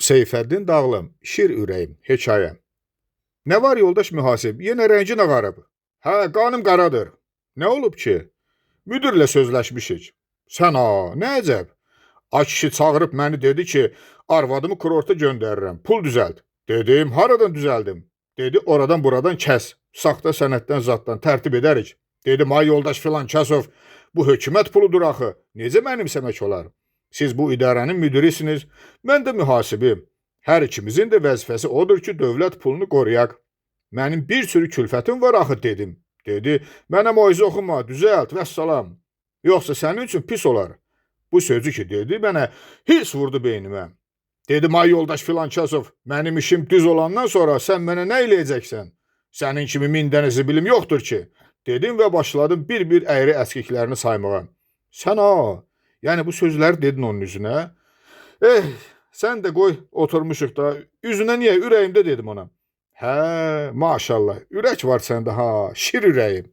Seyfəddin Dağlım, Şir ürəyim, hekayə. Nə var yoldaş mühasib, yenə rəngin ağarıb. Hə, qanım qaradır. Nə olub ki? Müdürlə sözləşmişik. Sən ha, nə əcəb? Ay kişi çağırıb məni dedi ki, arvadımı kurorta göndərirəm, pul düzəlt. Dedim, haradan düzəldim? Dedi, oradan buradan kəs. Saxta sənəddən zaddan tərtib edərik. Dedim, ay yoldaş filan Kəsov, bu hökumət puludur axı. Necə mənimsəmək olar? Siz bu idarənin müdirisiniz, mən də mühasibim. Hər ikimizin də vəzifəsi odur ki, dövlət pulunu qoruyaq. Mənim bir sürü külfətim var axı dedim. Dedi, mənə moizə oxuma, düzəlt, vəssalam. Yoxsa sənin üçün pis olar. Bu sözü ki dedi, mənə hiss vurdu beynimə. Dedim, ay yoldaş filan Kəsov, mənim işim düz olandan sonra sən mənə nə eləyəcəksən? Sənin kimi min dənə zibilim yoxdur ki. Dedim və başladım bir-bir əyri əskiklərini saymağa. Sən ha, yəni bu sözləri dedin onun üzünə. Sən də qoy oturmuşuq da, üzünə niyə, ürəyimdə dedim ona. Hə, maşallah, ürək var səndə ha, şir ürəyim.